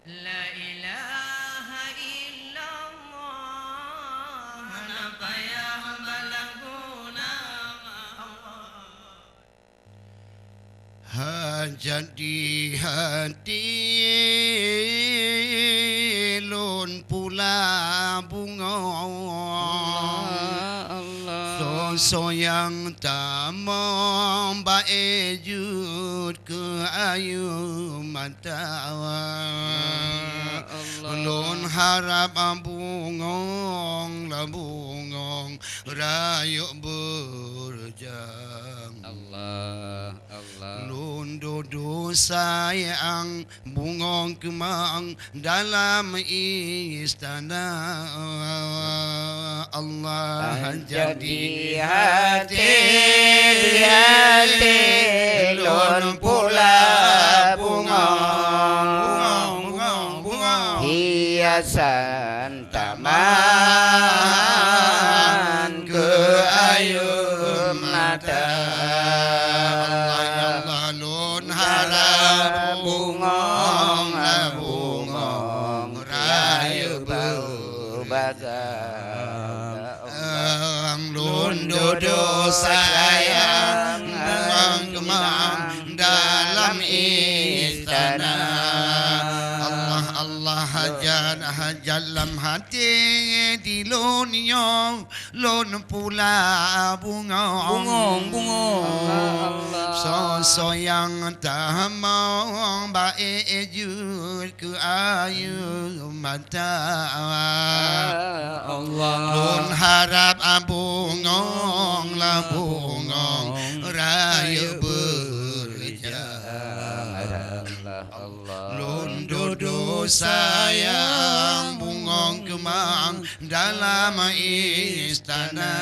La ilaha illallah napayah balaguna hajat di hati lun pula bunga so yang tak membaik jud ke ayu mata lun harap bungong la bungong rayuk berjang Allah lun dodo sayang bungong kemang dalam istana Allah jadi hati lun pula bungong hiasan taman ke ayu mata Allah lun harap bungong la bungong rayu bagang lun dodo sayang bungong kemang dalam istana Allah hajar dalam hati di lun nyong lun pula bungong so yang tak mau baik jud ke ayu mata Allah lun harap bungong la bungong rayu lun dodo sayang bungong kemang dalam istana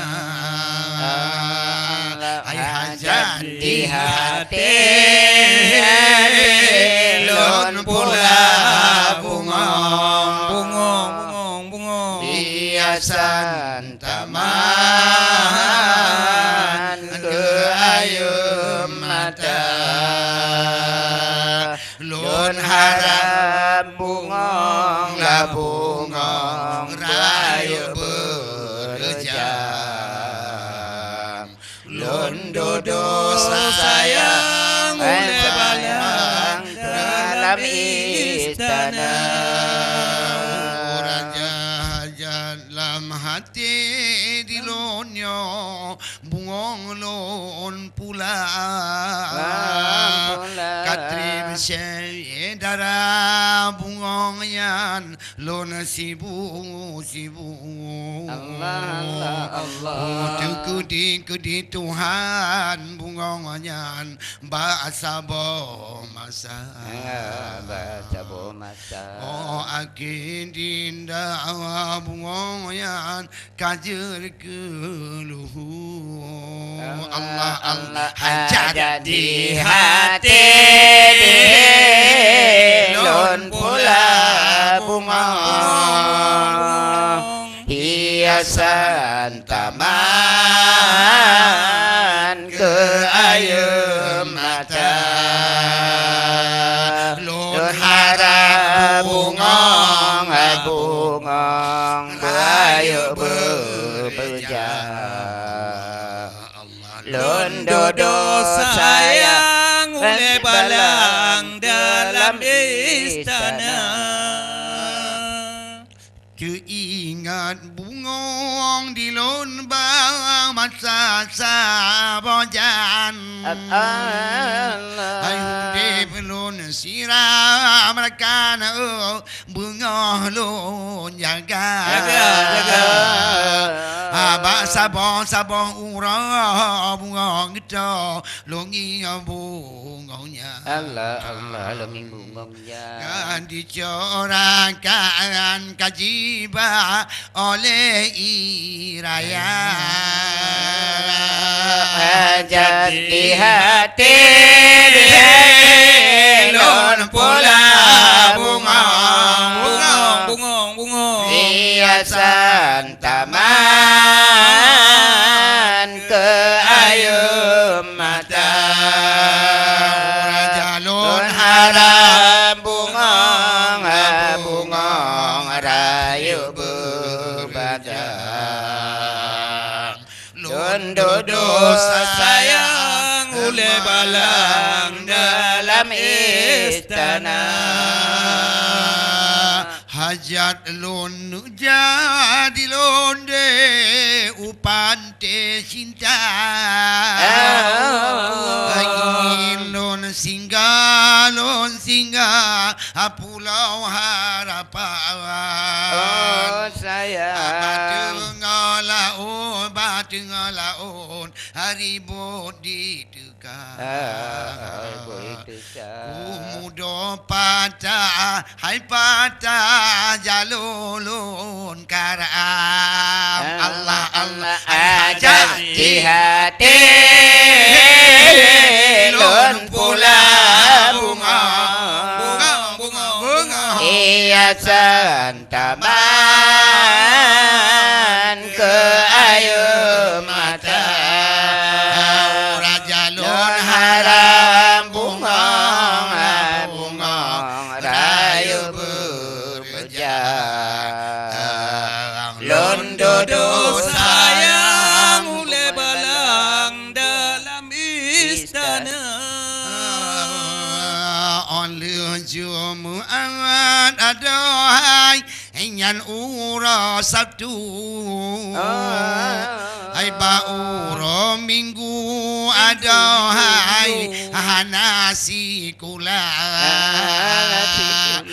ay hajat di hati lun pula bungong hiasan taman ke ayu mata lun harap bungong la bungong rayu berjam lun dodo sayang oleh balang dalam istana raja dalam hati di lonyo bungong lun pula katrim darah bungong yan lon sibu Allah kudi Tuhan bungong yan bahasa masa oh akin dinda bungong yan kajer keluhu Allah hajat di hati lun pula bungong hiasan taman ke ayu mata lun harap bungong rayu berjam lun dodo sayang oleh balang dalam istana keingat bungong di lun bang masa sabojan ayu de belun siram rekan bunga lun jaga abak sabong urang bunga kita longi bungongnya Allah longi bungongnya kan dicorakan kajiba oleh iraya jadi hati lun pula bungong hiasan taman ke ayu mata jalun harap bungong duduk sayang oleh balang dalam istana. Hajat lon jadi londe upante cinta. Ingin lon singgah pulau harapan. Oh sayang, Batengah laut haribut di dekat. Muda patah, hai patah jalulun karam. Allah Allah ada di hati lun pula bunga, hiasan taman ke ayu mata. Raja lun Lun haram bunga rayu berpejang. Lun duduk sayang oleh balang dalam istana. Oleh Jumaat adohai Inyan ura Sabtu Hai bauro Minggu adohai nasi kula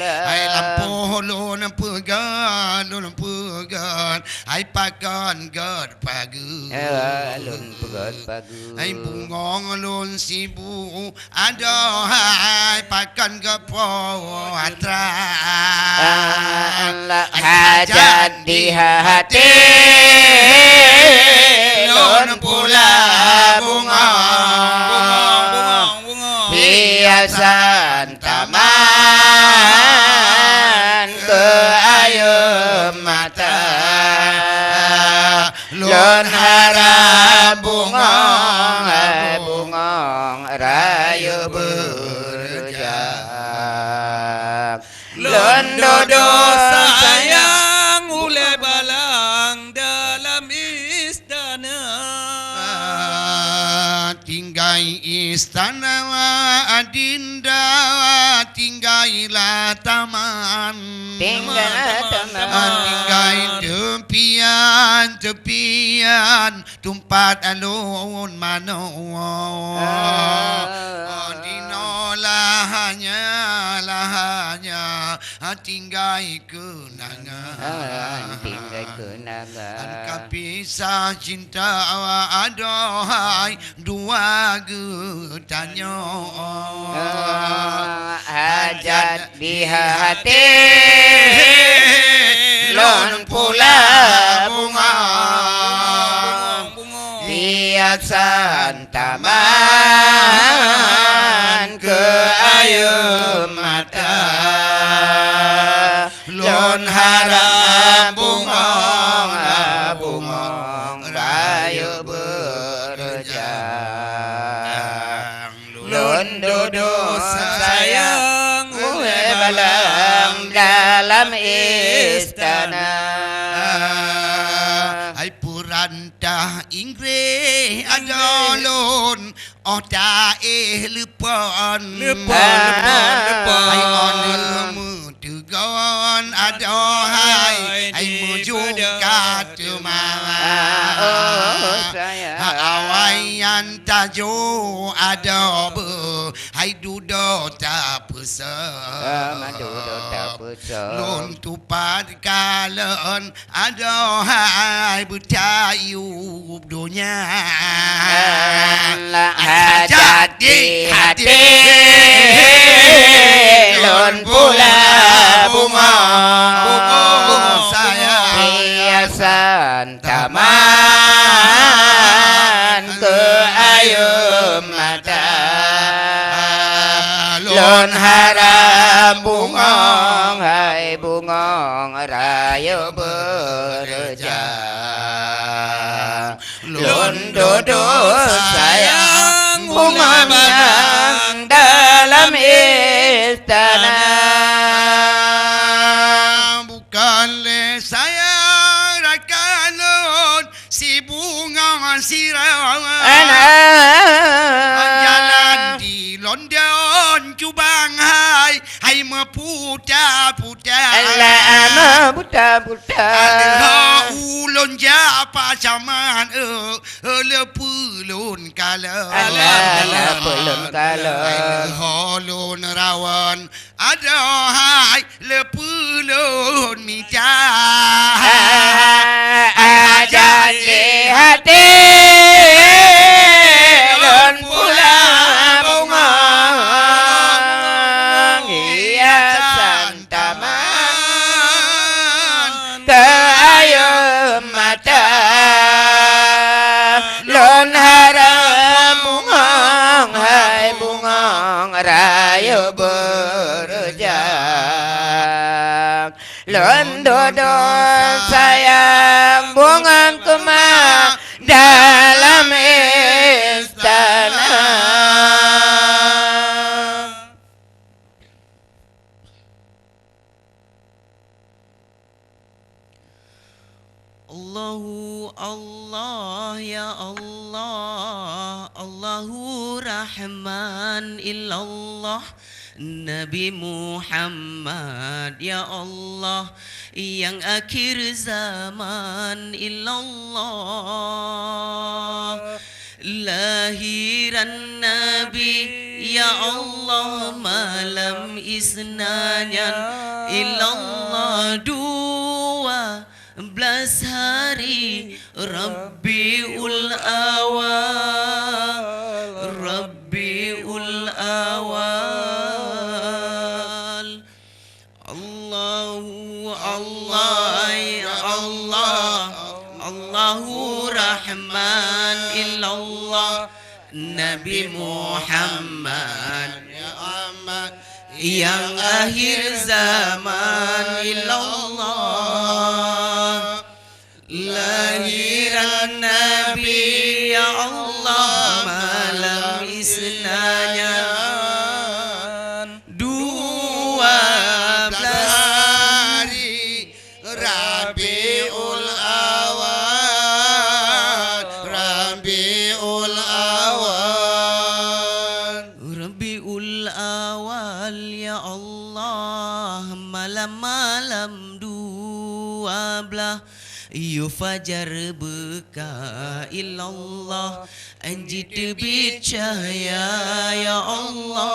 Hai lampu lun pegan Hai pakan gad pagi Lun pegat pagi. Hai bungong lun sibu adohai pakan gepo atra. Hajat di hati lun pula bunga, hiasan taman ke ayu mata. Lun harap bunga rayu berjak. Lun duduk sayang oleh balang dalam istana. Tinggai istana adinda tinggailah taman. Tinggal taman. Tinggai tepian tumpat alun mano. Dino lahanya tinggai kenangan. Tinggal kenangan. Kapisah cinta adohai dua getanyo. Hajat di hati lun pula bunga, hiasan taman ke ayu mata. Lun harap bungong rayu berjang. Lun duduk sayang oleh balang dalam istana. Hai purantah Inggris adolun tae lepon. Hai onel tegon adohai hai mujung katemang. Awayan tajo adobe hai dudo tak pesan. Lun tupat kalen adohai bertayub dunia. Hajat di hati lun pula bunga, hiasan taman ke ayu mata. Lun harap bungong rayu berjang. Lun duduk sayang bunga dalam istana. Bukanlah saya rakanun si bunga sirau. puta Allah buta Ada ulun japa zaman lepulun kala Allah pelun kala holun rawan ada hai lepulun mita aja hati lun pula bunga hiasan taman keayam mata lun harap bungang hai bungang raya berjak lun dodol sayang bungang kemah dalam istana. Allahu Allah ya Allah Allahu Rahman illallah Nabi Muhammad ya Allah yang akhir zaman illallah lahiran Nabi ya Allah malam isnanyan illallah 12 hari Rabiul Awal Rabiul Awal Allahu Allah ya Allah Allahu Rahman illallah Nabi Muhammad ya Ahmad yang akhir zaman illallah lahiran Nabi ya Allah malam isnanya 12 hari Rabiul Awal Rabiul Awal Rabiul Awal ya Allah malam-malam 12 Fajar beka illallah anjit terbit cahaya ya Allah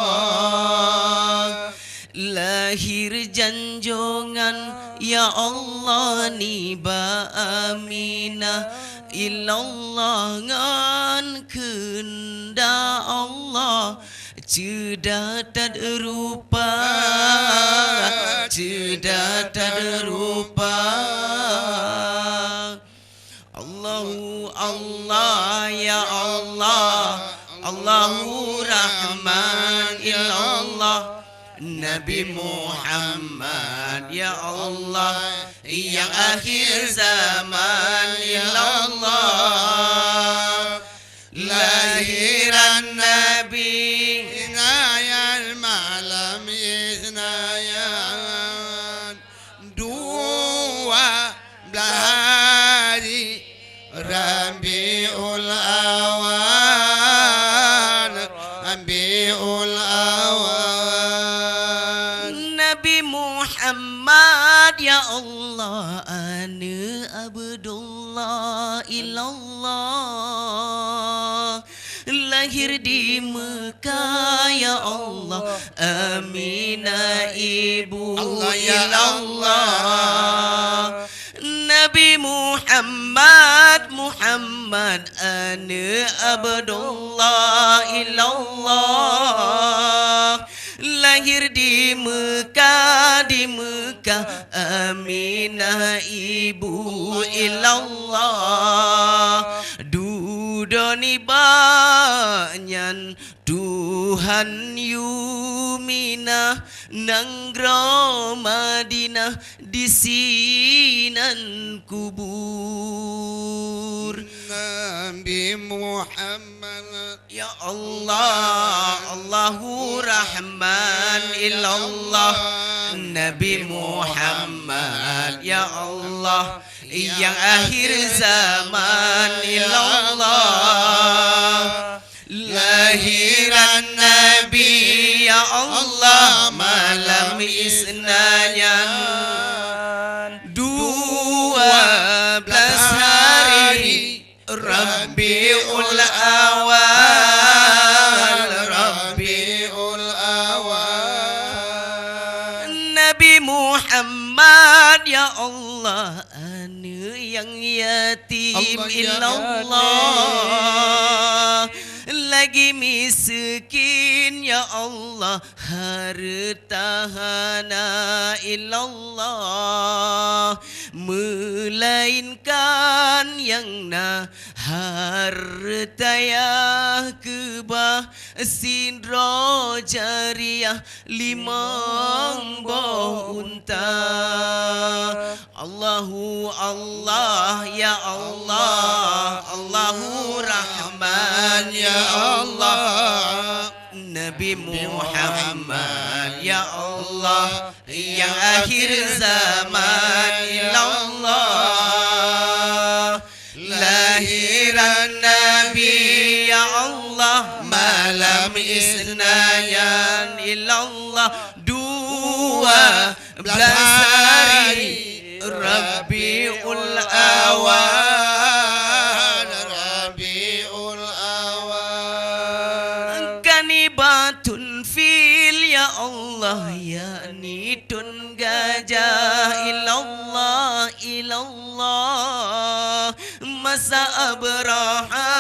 lahir janjongan ya Allah niba aminah illallah ngan kenda Allah cedat rupa cedat rupa Allahu Allah ya Allah Allahu Rahman illallah Nabi Muhammad ya Allah yang akhir zaman illallah lahiran Nabi Inayal malam isnayan 12 hari Rabiul Awal Rabiul Awal Nabi Muhammad ya Allah ana Abdullah ilallah lahir di Mekah ya Allah Aminah ibu Allah ya ilallah Nabi Muhammad Muhammad ana Abdullah ilallah lahir di Mekah Aminah ibu ilallah dudoni banyan Tuhan yumina nanggro Madinah di sinan kubur Nabi Muhammad ya Allah Allahu Rahman illallah Nabi Muhammad ya Allah yang akhir zaman illallah lahiran Nabi ya Allah malam isna isnanya 12 hari Rabiul Awal Rabiul Awal Nabi Muhammad ya Allah anu yang yatim Allah ya illallah lagi miskin ya Allah harta hana illallah melainkan yang na harta ya kebah sindro jariah limang boh unta Allahu Allah ya Allah Allahu Rahman ya Allah Nabi Muhammad ya Allah yang akhir zaman ilallah lahiran Nabi ya Allah malam isnayan ilallah 12 hari Rabiul Awal Rabiul Awal Kanibatun fil ya Allah ya nitun gajah ilallah ilallah masa abraha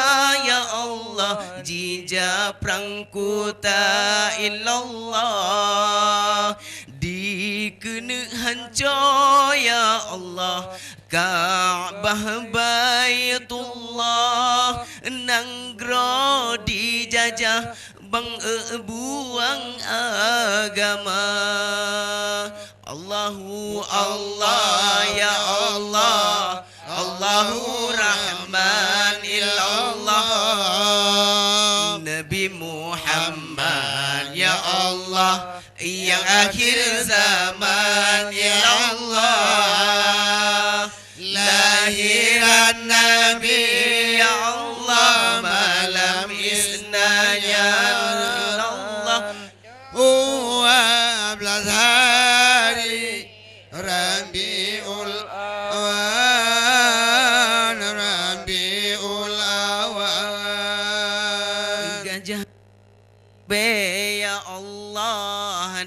ya Allah jija prangkuta ilallah dikena hancur ya Allah Ka'bah Baitullah nanggro dijajah bang buang agama Allahu Allah ya Allah Allahu Rahman illallah Nabi Muhammad ya Allah yang akhir zaman ya Allah lahiran Nabi ya Allah malam isnanya Allah 12 hari Rabiul Awal Rabiul Awal gajah be ya Allah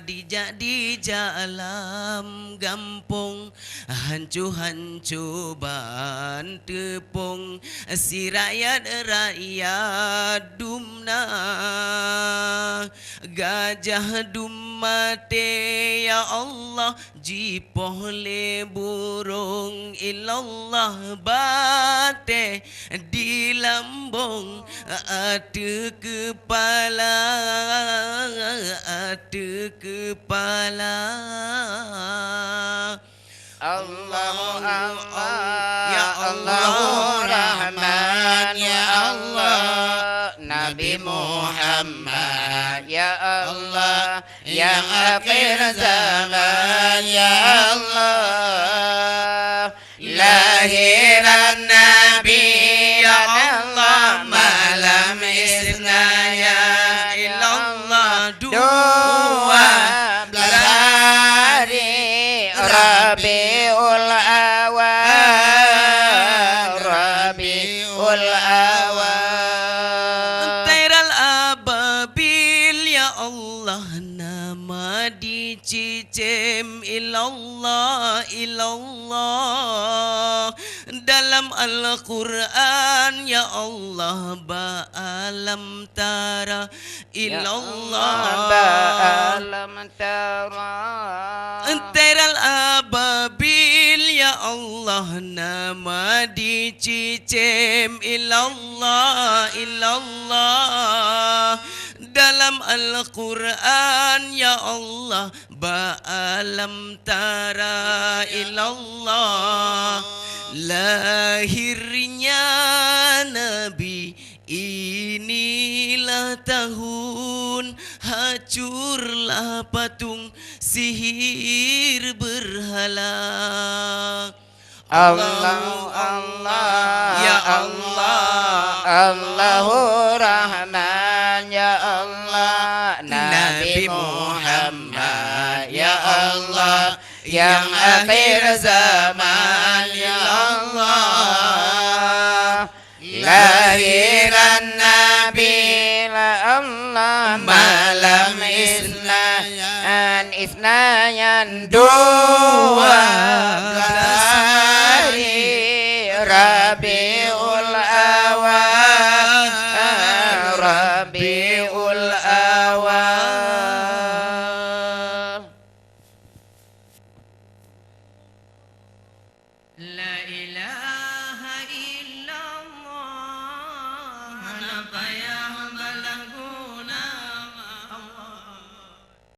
di jalan gampung hancu-hancu ban tepung si rakyat dumna gajah dumate ya Allah jipoh le burung ilallah bate di lambung atu kepala Allah Allah ya Allahu Rahman ya Allah Nabi Muhammad ya Allah yang akhir zaman ya Allah lahiran Nabi ya Allah malam isnaya ilallah 12 hari Rabiul Awal Rabiul Awal Tairal ababil ya Allah nama dicicim ilallah ilallah dalam Al-Quran ya Allah ba'alam tara ilallah ba'alam tara Teral ababil ya Allah nama dicicim ilallah ilallah dalam Al-Quran ya Allah ba'alam tara ilallah lahirnya Nabi inilah tahun hancurlah patung sihir berhala Allah Allah ya Allah Allahu Rahman ya Allah Nabi Muhammad ya Allah yang akhir zaman ya Allah lahiran Nabi la Allah malam Isnayan 12 hari Rabiul